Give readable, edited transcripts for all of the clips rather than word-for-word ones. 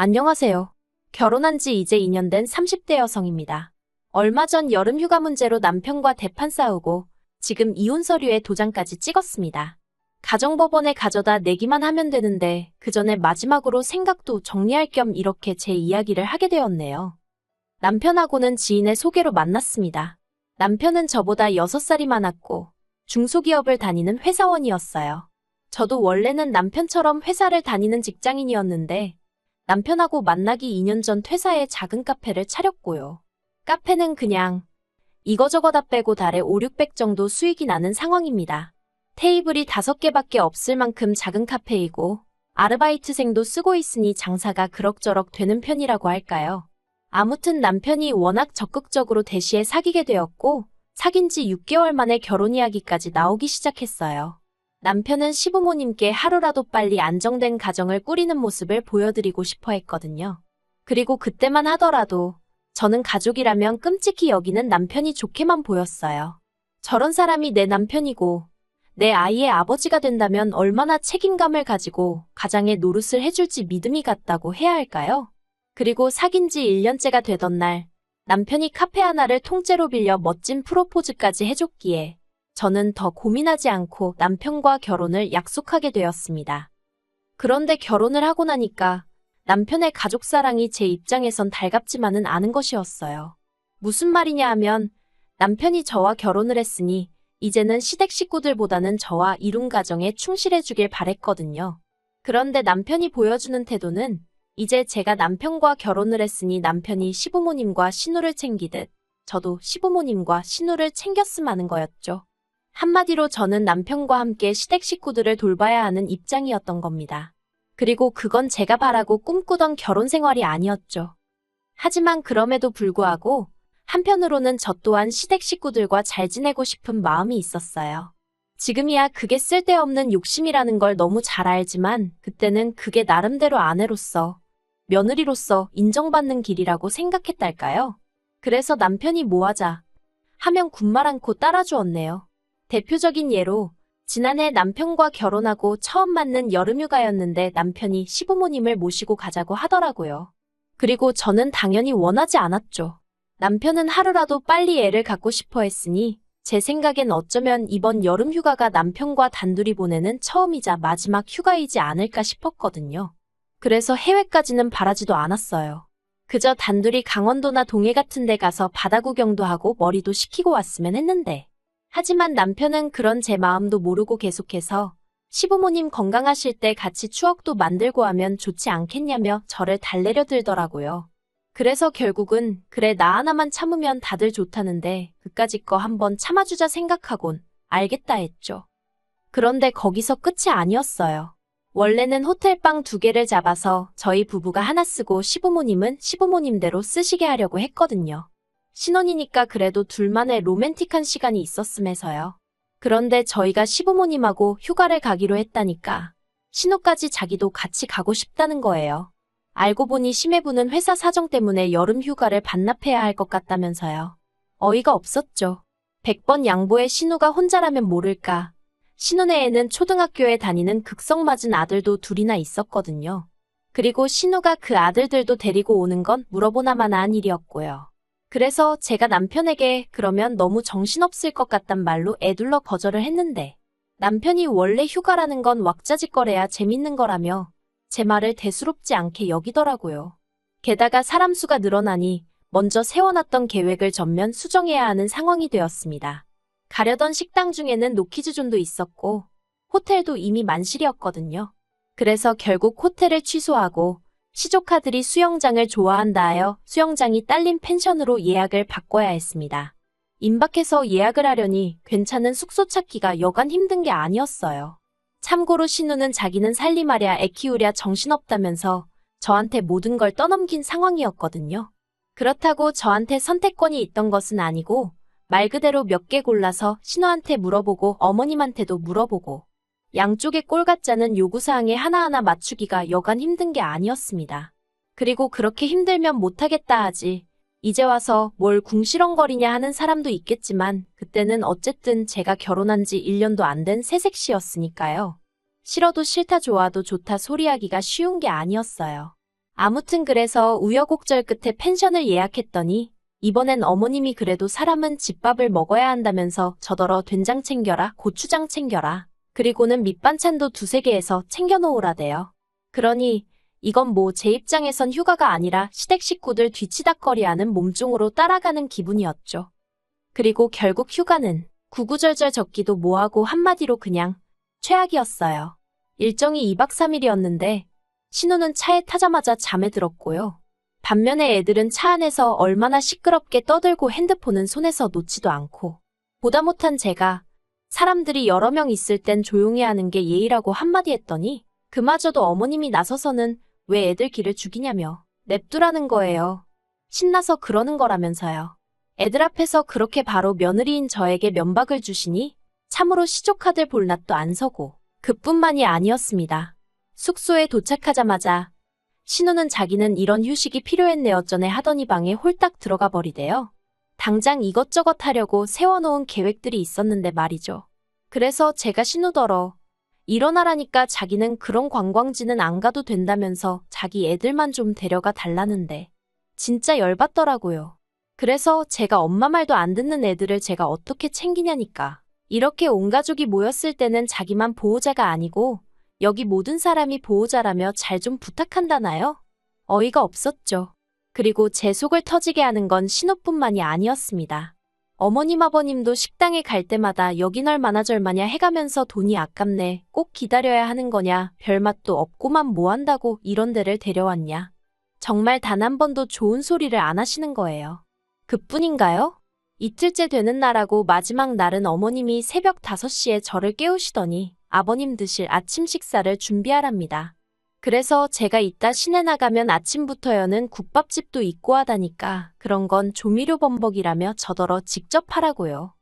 안녕하세요. 결혼한 지 이제 2년 된 30대 여성입니다. 얼마 전 여름 휴가 문제로 남편과 대판 싸우고 지금 이혼 서류에 도장까지 찍었습니다. 가정법원에 가져다 내기만 하면 되는데 그 전에 마지막으로 생각도 정리할 겸 이렇게 제 이야기를 하게 되었네요. 남편하고는 지인의 소개로 만났습니다. 남편은 저보다 6살이 많았고 중소기업을 다니는 회사원이었어요. 저도 원래는 남편처럼 회사를 다니는 직장인이었는데 남편하고 만나기 2년 전 퇴사해 작은 카페를 차렸고요. 카페는 그냥 이거저거 다 빼고 달에 5,600 정도 수익이 나는 상황입니다. 테이블이 5개밖에 없을 만큼 작은 카페이고 아르바이트생도 쓰고 있으니 장사가 그럭저럭 되는 편이라고 할까요? 아무튼 남편이 워낙 적극적으로 대시해 사귀게 되었고 사귄 지 6개월 만에 결혼 이야기까지 나오기 시작했어요. 남편은 시부모님께 하루라도 빨리 안정된 가정을 꾸리는 모습을 보여드리고 싶어 했거든요. 그리고 그때만 하더라도 저는 가족이라면 끔찍히 여기는 남편이 좋게만 보였어요. 저런 사람이 내 남편이고 내 아이의 아버지가 된다면 얼마나 책임감을 가지고 가장의 노릇을 해줄지 믿음이 갔다고 해야 할까요? 그리고 사귄 지 1년째가 되던 날 남편이 카페 하나를 통째로 빌려 멋진 프로포즈까지 해줬기에 저는 더 고민하지 않고 남편과 결혼을 약속하게 되었습니다. 그런데 결혼을 하고 나니까 남편의 가족사랑이 제 입장에선 달갑지만은 않은 것이었어요. 무슨 말이냐 하면 남편이 저와 결혼을 했으니 이제는 시댁 식구들보다는 저와 이룬 가정에 충실해주길 바랬거든요. 그런데 남편이 보여주는 태도는 이제 제가 남편과 결혼을 했으니 남편이 시부모님과 신우를 챙기듯 저도 시부모님과 신우를 챙겼음 하는 거였죠. 한마디로 저는 남편과 함께 시댁 식구들을 돌봐야 하는 입장이었던 겁니다. 그리고 그건 제가 바라고 꿈꾸던 결혼 생활이 아니었죠. 하지만 그럼에도 불구하고 한편으로는 저 또한 시댁 식구들과 잘 지내고 싶은 마음이 있었어요. 지금이야 그게 쓸데없는 욕심이라는 걸 너무 잘 알지만 그때는 그게 나름대로 아내로서, 며느리로서 인정받는 길이라고 생각했달까요? 그래서 남편이 뭐 하자 하면 군말 않고 따라주었네요. 대표적인 예로 지난해 남편과 결혼하고 처음 맞는 여름휴가였는데 남편이 시부모님을 모시고 가자고 하더라고요. 그리고 저는 당연히 원하지 않았죠. 남편은 하루라도 빨리 애를 갖고 싶어 했으니 제 생각엔 어쩌면 이번 여름휴가가 남편과 단둘이 보내는 처음이자 마지막 휴가이지 않을까 싶었거든요. 그래서 해외까지는 바라지도 않았어요. 그저 단둘이 강원도나 동해 같은 데 가서 바다 구경도 하고 머리도 식히고 왔으면 했는데 하지만 남편은 그런 제 마음도 모르고 계속해서 시부모님 건강하실 때 같이 추억도 만들고 하면 좋지 않겠냐며 저를 달래려 들더라고요. 그래서 결국은 그래 나 하나만 참으면 다들 좋다는데 그까짓 거 한번 참아주자 생각하곤 알겠다 했죠. 그런데 거기서 끝이 아니었어요. 원래는 호텔방 2개를 잡아서 저희 부부가 하나 쓰고 시부모님은 시부모님대로 쓰시게 하려고 했거든요. 신혼이니까 그래도 둘만의 로맨틱한 시간이 있었음에서요. 그런데 저희가 시부모님하고 휴가를 가기로 했다니까 신우까지 자기도 같이 가고 싶다는 거예요. 알고 보니 시매부는 회사 사정 때문에 여름 휴가를 반납해야 할 것 같다면서요. 어이가 없었죠. 100번 양보해 신우가 혼자라면 모를까. 신우네 애는 초등학교에 다니는 극성맞은 아들도 둘이나 있었거든요. 그리고 신우가 그 아들들도 데리고 오는 건 물어보나마나 한 일이었고요. 그래서 제가 남편에게 그러면 너무 정신없을 것 같단 말로 애둘러 거절을 했는데 남편이 원래 휴가라는 건 왁자지껄해야 재밌는 거라며 제 말을 대수롭지 않게 여기더라고요. 게다가 사람 수가 늘어나니 먼저 세워놨던 계획을 전면 수정해야 하는 상황이 되었습니다. 가려던 식당 중에는 노키즈존도 있었고 호텔도 이미 만실이었거든요. 그래서 결국 호텔을 취소하고 시조카들이 수영장을 좋아한다 하여 수영장이 딸린 펜션으로 예약을 바꿔야 했습니다. 임박해서 예약을 하려니 괜찮은 숙소 찾기가 여간 힘든 게 아니었어요. 참고로 신우는 자기는 살림하랴 애 키우랴 정신없다면서 저한테 모든 걸 떠넘긴 상황이었거든요. 그렇다고 저한테 선택권이 있던 것은 아니고 말 그대로 몇 개 골라서 신우한테 물어보고 어머님한테도 물어보고 양쪽의 꼴같자는 요구사항에 하나하나 맞추기가 여간 힘든 게 아니었습니다. 그리고 그렇게 힘들면 못하겠다 하지. 이제 와서 뭘 궁시렁거리냐 하는 사람도 있겠지만 그때는 어쨌든 제가 결혼한 지 1년도 안 된 새색시였으니까요. 싫어도 싫다 좋아도 좋다 소리하기가 쉬운 게 아니었어요. 아무튼 그래서 우여곡절 끝에 펜션을 예약했더니 이번엔 어머님이 그래도 사람은 집밥을 먹어야 한다면서 저더러 된장 챙겨라, 고추장 챙겨라. 그리고는 밑반찬도 두세 개에서 챙겨놓으라대요. 그러니 이건 뭐 제 입장에선 휴가가 아니라 시댁 식구들 뒤치다꺼리하는 몸종으로 따라가는 기분이었죠. 그리고 결국 휴가는 구구절절 적기도 뭐하고 한마디로 그냥 최악이었어요. 일정이 2박 3일이었는데 신우는 차에 타자마자 잠에 들었고요. 반면에 애들은 차 안에서 얼마나 시끄럽게 떠들고 핸드폰은 손에서 놓지도 않고 보다 못한 제가 사람들이 여러 명 있을 땐 조용히 하는 게 예의라고 한마디 했더니 그마저도 어머님이 나서서는 왜 애들 기를 죽이냐며 냅두라는 거예요. 신나서 그러는 거라면서요. 애들 앞에서 그렇게 바로 며느리인 저에게 면박을 주시니 참으로 시조카들 볼낯도 안 서고 그뿐만이 아니었습니다. 숙소에 도착하자마자 신우는 자기는 이런 휴식이 필요했네 어쩌네 하더니 방에 홀딱 들어가 버리대요. 당장 이것저것 하려고 세워놓은 계획들이 있었는데 말이죠. 그래서 제가 신우더러 일어나라니까 자기는 그런 관광지는 안 가도 된다면서 자기 애들만 좀 데려가 달라는데 진짜 열받더라고요. 그래서 제가 엄마 말도 안 듣는 애들을 제가 어떻게 챙기냐니까. 이렇게 온 가족이 모였을 때는 자기만 보호자가 아니고 여기 모든 사람이 보호자라며 잘 좀 부탁한다나요? 어이가 없었죠. 그리고 제 속을 터지게 하는 건 신우뿐만이 아니었습니다. 어머님 아버님도 식당에 갈 때마다 여긴 얼마나 절마냐 해가면서 돈이 아깝네, 꼭 기다려야 하는 거냐, 별맛도 없고만 뭐 한다고 이런 데를 데려왔냐. 정말 단 한 번도 좋은 소리를 안 하시는 거예요. 그뿐인가요? 이틀째 되는 날하고 마지막 날은 어머님이 새벽 5시에 저를 깨우시더니 아버님 드실 아침 식사를 준비하랍니다. 그래서 제가 이따 시내 나가면 아침부터여는 국밥집도 있고 하다니까 그런 건 조미료 범벅이라며 저더러 직접 하라고요.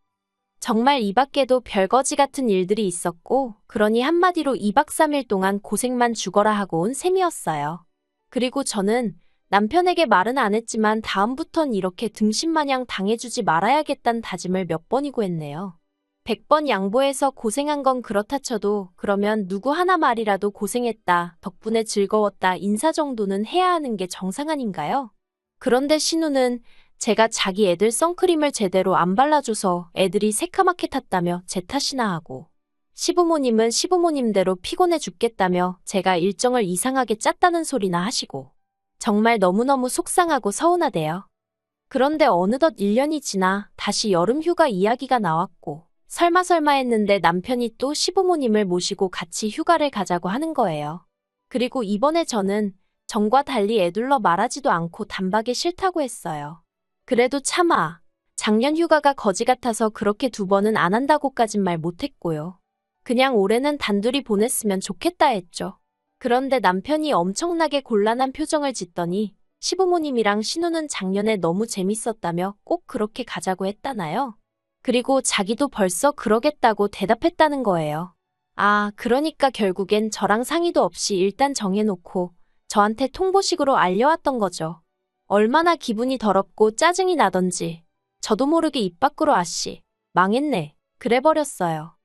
정말 이 밖에도 별거지 같은 일들이 있었고 그러니 한마디로 2박 3일 동안 고생만 죽어라 하고 온 셈이었어요. 그리고 저는 남편에게 말은 안 했지만 다음부턴 이렇게 등신마냥 당해주지 말아야겠다는 다짐을 몇 번이고 했네요. 100번 양보해서 고생한 건 그렇다 쳐도 그러면 누구 하나 말이라도 고생했다, 덕분에 즐거웠다 인사 정도는 해야 하는 게 정상 아닌가요? 그런데 신우는 제가 자기 애들 선크림을 제대로 안 발라줘서 애들이 새카맣게 탔다며 제 탓이나 하고 시부모님은 시부모님대로 피곤해 죽겠다며 제가 일정을 이상하게 짰다는 소리나 하시고 정말 너무너무 속상하고 서운하대요. 그런데 어느덧 1년이 지나 다시 여름휴가 이야기가 나왔고 설마 했는데 남편이 또 시부모님을 모시고 같이 휴가를 가자고 하는 거예요. 그리고 이번에 저는 전과 달리 애둘러 말하지도 않고 단박에 싫다고 했어요. 그래도 차마 작년 휴가가 거지 같아서 그렇게 2번은 안 한다고까진 말 못했고요. 그냥 올해는 단둘이 보냈으면 좋겠다 했죠. 그런데 남편이 엄청나게 곤란한 표정을 짓더니 시부모님이랑 신우는 작년에 너무 재밌었다며 꼭 그렇게 가자고 했다나요? 그리고 자기도 벌써 그러겠다고 대답했다는 거예요. 아, 그러니까 결국엔 저랑 상의도 없이 일단 정해놓고 저한테 통보식으로 알려왔던 거죠. 얼마나 기분이 더럽고 짜증이 나던지 저도 모르게 입 밖으로 아씨, 망했네, 그래버렸어요.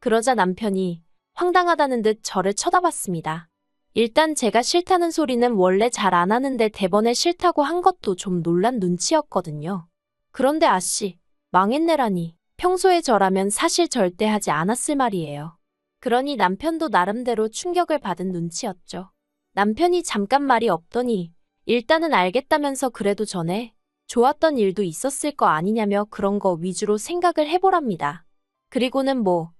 그러자 남편이 황당하다는 듯 저를 쳐다봤습니다. 일단 제가 싫다는 소리는 원래 잘 안 하는데 대번에 싫다고 한 것도 좀 놀란 눈치였거든요. 그런데 아씨, 망했네라니 평소에 저라면 사실 절대 하지 않았을 말이에요. 그러니 남편도 나름대로 충격을 받은 눈치였죠. 남편이 잠깐 말이 없더니 일단은 알겠다면서 그래도 전에 좋았던 일도 있었을 거 아니냐며 그런 거 위주로 생각을 해보랍니다. 그리고는 뭐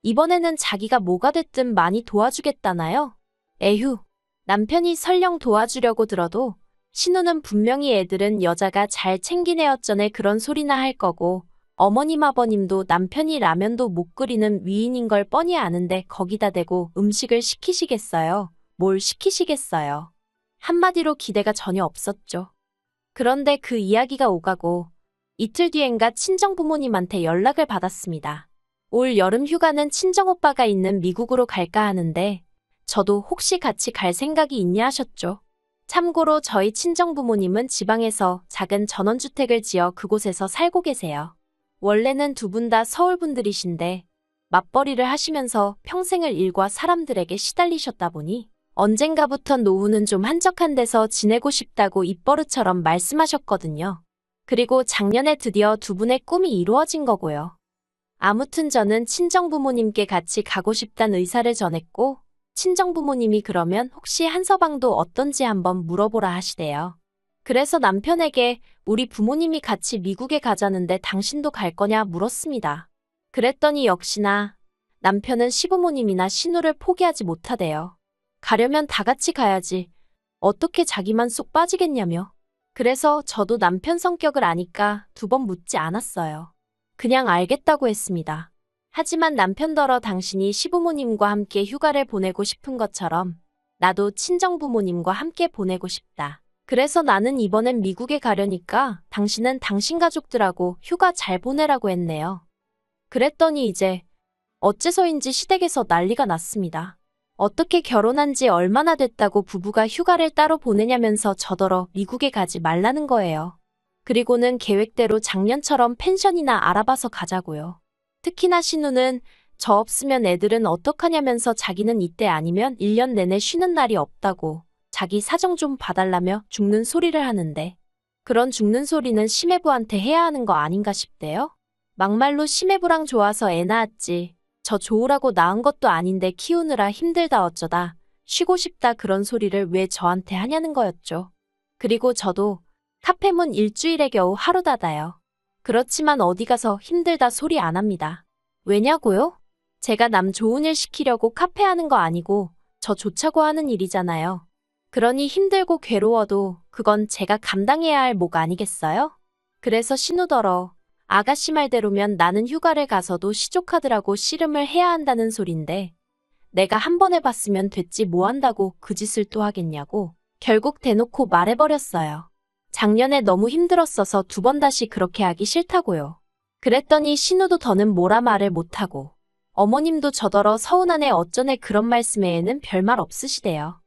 이번에는 자기가 뭐가 됐든 많이 도와주겠다나요? 에휴, 남편이 설령 도와주려고 들어도 신우는 분명히 애들은 여자가 잘 챙긴 애였전에 그런 소리나 할 거고 어머님 아버님도 남편이 라면도 못 끓이는 위인인 걸 뻔히 아는데 거기다 대고 음식을 시키시겠어요? 뭘 시키시겠어요? 한마디로 기대가 전혀 없었죠. 그런데 그 이야기가 오가고 이틀 뒤엔가 친정부모님한테 연락을 받았습니다. 올 여름 휴가는 친정오빠가 있는 미국으로 갈까 하는데 저도 혹시 같이 갈 생각이 있냐 하셨죠. 참고로 저희 친정부모님은 지방에서 작은 전원주택을 지어 그곳에서 살고 계세요. 원래는 2분 다 서울분들이신데 맞벌이를 하시면서 평생을 일과 사람들에게 시달리셨다 보니 언젠가부터 노후는 좀 한적한 데서 지내고 싶다고 입버릇처럼 말씀하셨거든요. 그리고 작년에 드디어 두 분의 꿈이 이루어진 거고요. 아무튼 저는 친정부모님께 같이 가고 싶단 의사를 전했고, 친정부모님이 그러면 혹시 한서방도 어떤지 한번 물어보라 하시대요. 그래서 남편에게 우리 부모님이 같이 미국에 가자는데 당신도 갈 거냐 물었습니다. 그랬더니 역시나 남편은 시부모님이나 시누를 포기하지 못하대요. 가려면 다 같이 가야지. 어떻게 자기만 쏙 빠지겠냐며. 그래서 저도 남편 성격을 아니까 두 번 묻지 않았어요. 그냥 알겠다고 했습니다. 하지만 남편더러 당신이 시부모님과 함께 휴가를 보내고 싶은 것처럼 나도 친정부모님과 함께 보내고 싶다. 그래서 나는 이번엔 미국에 가려니까 당신은 당신 가족들하고 휴가 잘 보내라고 했네요. 그랬더니 이제 어째서인지 시댁에서 난리가 났습니다. 어떻게 결혼한 지 얼마나 됐다고 부부가 휴가를 따로 보내냐면서 저더러 미국에 가지 말라는 거예요. 그리고는 계획대로 작년처럼 펜션이나 알아봐서 가자고요. 특히나 신우는 저 없으면 애들은 어떡하냐면서 자기는 이때 아니면 1년 내내 쉬는 날이 없다고 자기 사정 좀 봐달라며 죽는 소리를 하는데, 그런 죽는 소리는 시매부한테 해야 하는 거 아닌가 싶대요. 막말로 시매부랑 좋아서 애 낳았지. 저 좋으라고 낳은 것도 아닌데 키우느라 힘들다 어쩌다 쉬고 싶다 그런 소리를 왜 저한테 하냐는 거였죠. 그리고 저도 카페문 일주일에 겨우 하루 닫아요. 그렇지만 어디 가서 힘들다 소리 안 합니다. 왜냐고요? 제가 남 좋은 일 시키려고 카페 하는 거 아니고 저 좋자고 하는 일이잖아요. 그러니 힘들고 괴로워도 그건 제가 감당해야 할 목 아니겠어요? 그래서 신우더러 아가씨 말대로면 나는 휴가를 가서도 시족하더라고 씨름을 해야 한다는 소린데, 내가 한 번 해봤으면 됐지 뭐 한다고 그 짓을 또 하겠냐고 결국 대놓고 말해버렸어요. 작년에 너무 힘들었어서 두 번 다시 그렇게 하기 싫다고요. 그랬더니 신우도 더는 뭐라 말을 못하고, 어머님도 저더러 서운하네 어쩌네 그런 말씀에는 별말 없으시대요.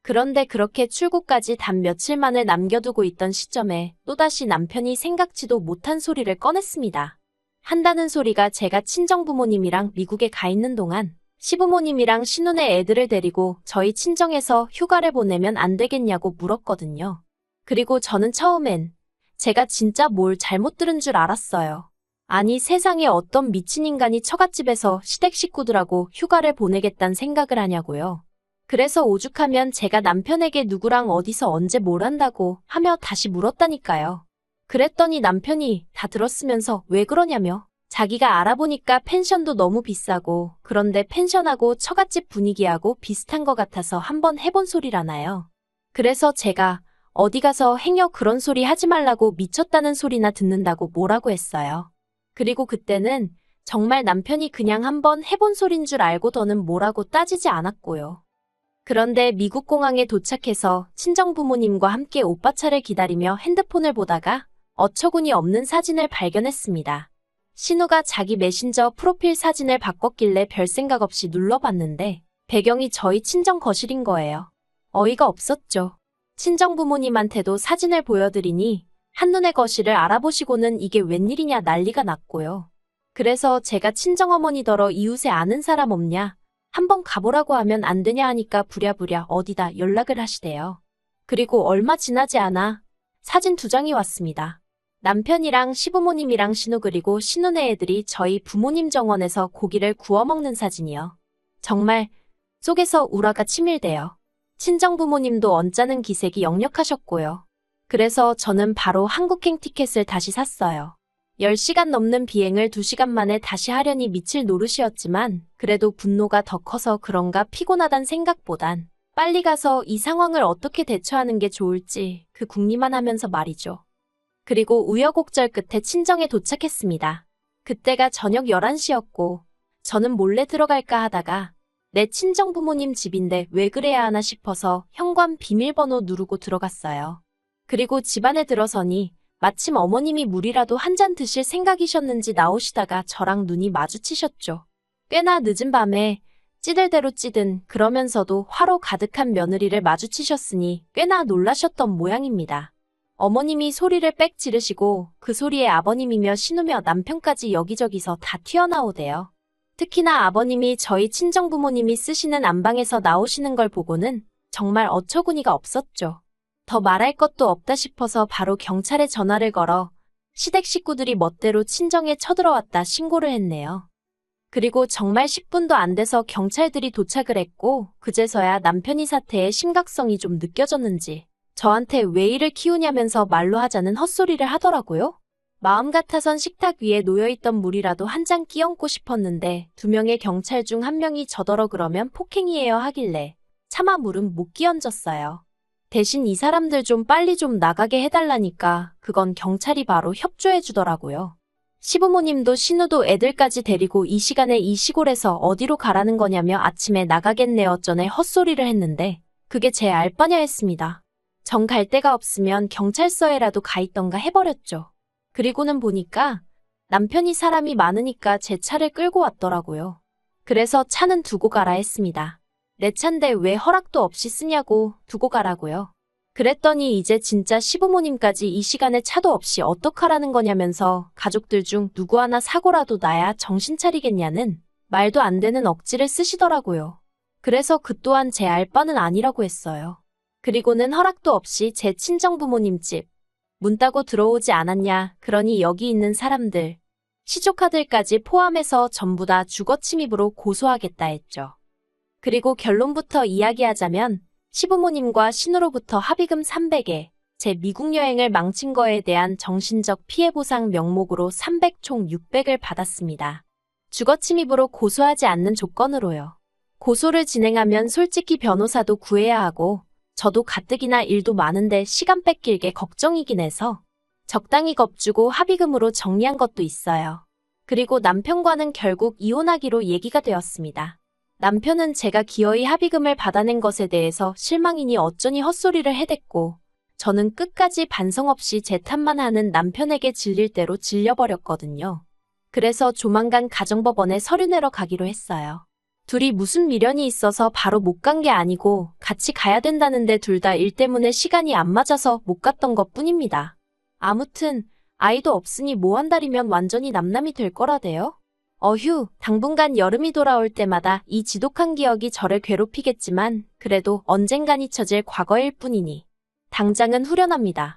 그런데 그렇게 출국까지 단 며칠만을 남겨두고 있던 시점에 또다시 남편이 생각지도 못한 소리를 꺼냈습니다. 한다는 소리가 제가 친정부모님이랑 미국에 가 있는 동안 시부모님이랑 신혼의 애들을 데리고 저희 친정에서 휴가를 보내면 안 되겠냐고 물었거든요. 그리고 저는 처음엔 제가 진짜 뭘 잘못 들은 줄 알았어요. 아니 세상에 어떤 미친 인간이 처갓집에서 시댁 식구들하고 휴가를 보내겠다는 생각을 하냐고요. 그래서 오죽하면 제가 남편에게 누구랑 어디서 언제 뭘 한다고 하며 다시 물었다니까요. 그랬더니 남편이 다 들었으면서 왜 그러냐며. 자기가 알아보니까 펜션도 너무 비싸고 그런데 펜션하고 처갓집 분위기하고 비슷한 것 같아서 한번 해본 소리라나요. 그래서 제가 어디 가서 행여 그런 소리 하지 말라고 미쳤다는 소리나 듣는다고 뭐라고 했어요. 그리고 그때는 정말 남편이 그냥 한번 해본 소린 줄 알고 더는 뭐라고 따지지 않았고요. 그런데 미국 공항에 도착해서 친정부모님과 함께 오빠 차를 기다리며 핸드폰을 보다가 어처구니 없는 사진을 발견했습니다. 신우가 자기 메신저 프로필 사진을 바꿨길래 별 생각 없이 눌러봤는데 배경이 저희 친정 거실인 거예요. 어이가 없었죠. 친정부모님한테도 사진을 보여드리니 한눈에 거실을 알아보시고는 이게 웬일이냐 난리가 났고요. 그래서 제가 친정어머니더러 이웃에 아는 사람 없냐? 한번 가보라고 하면 안 되냐 하니까 부랴부랴 어디다 연락을 하시대요. 그리고 얼마 지나지 않아 사진 2장이 왔습니다. 남편이랑 시부모님이랑 신우 그리고 신우네 애들이 저희 부모님 정원에서 고기를 구워 먹는 사진이요. 정말 속에서 우라가 치밀대요. 친정부모님도 언짢은 기색이 역력하셨고요. 그래서 저는 바로 한국행 티켓을 다시 샀어요. 10시간 넘는 비행을 2시간 만에 다시 하려니 미칠 노릇이었지만 그래도 분노가 더 커서 그런가 피곤하단 생각보단 빨리 가서 이 상황을 어떻게 대처하는 게 좋을지 그 궁리만 하면서 말이죠. 그리고 우여곡절 끝에 친정에 도착했습니다. 그때가 저녁 11시였고 저는 몰래 들어갈까 하다가 내 친정 부모님 집인데 왜 그래야 하나 싶어서 현관 비밀번호 누르고 들어갔어요. 그리고 집 안에 들어서니 마침 어머님이 물이라도 한 잔 드실 생각이셨는지 나오시다가 저랑 눈이 마주치셨죠. 꽤나 늦은 밤에 찌들대로 찌든 그러면서도 화로 가득한 며느리를 마주치셨으니 꽤나 놀라셨던 모양입니다. 어머님이 소리를 빽 지르시고 그 소리에 아버님이며 신우며 남편까지 여기저기서 다 튀어나오대요. 특히나 아버님이 저희 친정부모님이 쓰시는 안방에서 나오시는 걸 보고는 정말 어처구니가 없었죠. 더 말할 것도 없다 싶어서 바로 경찰에 전화를 걸어 시댁 식구들이 멋대로 친정에 쳐들어왔다 신고를 했네요. 그리고 정말 10분도 안 돼서 경찰들이 도착을 했고 그제서야 남편이 사태의 심각성이 좀 느껴졌는지 저한테 왜 이를 키우냐면서 말로 하자는 헛소리를 하더라고요. 마음 같아선 식탁 위에 놓여있던 물이라도 한 잔 끼얹고 싶었는데 2명의 경찰 중 1명이 저더러 그러면 폭행이에요 하길래 차마 물은 못 끼얹었어요. 대신 이 사람들 좀 빨리 좀 나가게 해달라니까 그건 경찰이 바로 협조해주더라고요. 시부모님도 신우도 애들까지 데리고 이 시간에 이 시골에서 어디로 가라는 거냐며 아침에 나가겠네요 전에 헛소리를 했는데 그게 제 알바냐 했습니다. 정 갈 데가 없으면 경찰서에라도 가 있던가 해버렸죠. 그리고는 보니까 남편이 사람이 많으니까 제 차를 끌고 왔더라고요. 그래서 차는 두고 가라 했습니다. 내 차인데 왜 허락도 없이 쓰냐고 두고 가라고요. 그랬더니 이제 진짜 시부모님까지 이 시간에 차도 없이 어떡하라는 거냐면서 가족들 중 누구 하나 사고라도 나야 정신 차리겠냐는 말도 안 되는 억지를 쓰시더라고요. 그래서 그 또한 제 알바는 아니라고 했어요. 그리고는 허락도 없이 제 친정부모님 집 문 따고 들어오지 않았냐 그러니 여기 있는 사람들 시조카들까지 포함해서 전부 다 주거침입으로 고소하겠다 했죠. 그리고 결론부터 이야기하자면 시부모님과 신우로부터 합의금 300에 제 미국 여행을 망친 거에 대한 정신적 피해 보상 명목으로 300 총 600을 받았습니다. 주거침입으로 고소하지 않는 조건으로요. 고소를 진행하면 솔직히 변호사도 구해야 하고 저도 가뜩이나 일도 많은데 시간 뺏길 게 걱정이긴 해서 적당히 겁주고 합의금으로 정리한 것도 있어요. 그리고 남편과는 결국 이혼하기로 얘기가 되었습니다. 남편은 제가 기어이 합의금을 받아낸 것에 대해서 실망이니 어쩌니 헛소리를 해댔고 저는 끝까지 반성 없이 제 탓만 하는 남편에게 질릴 대로 질려버렸거든요. 그래서 조만간 가정법원에 서류 내러 가기로 했어요. 둘이 무슨 미련이 있어서 바로 못 간 게 아니고 같이 가야 된다는데 둘 다 일 때문에 시간이 안 맞아서 못 갔던 것 뿐입니다. 아무튼 아이도 없으니 뭐 한 달이면 완전히 남남이 될 거라대요. 어휴, 당분간 여름이 돌아올 때마다 이 지독한 기억이 저를 괴롭히겠지만 그래도 언젠간 잊혀질 과거일 뿐이니 당장은 후련합니다.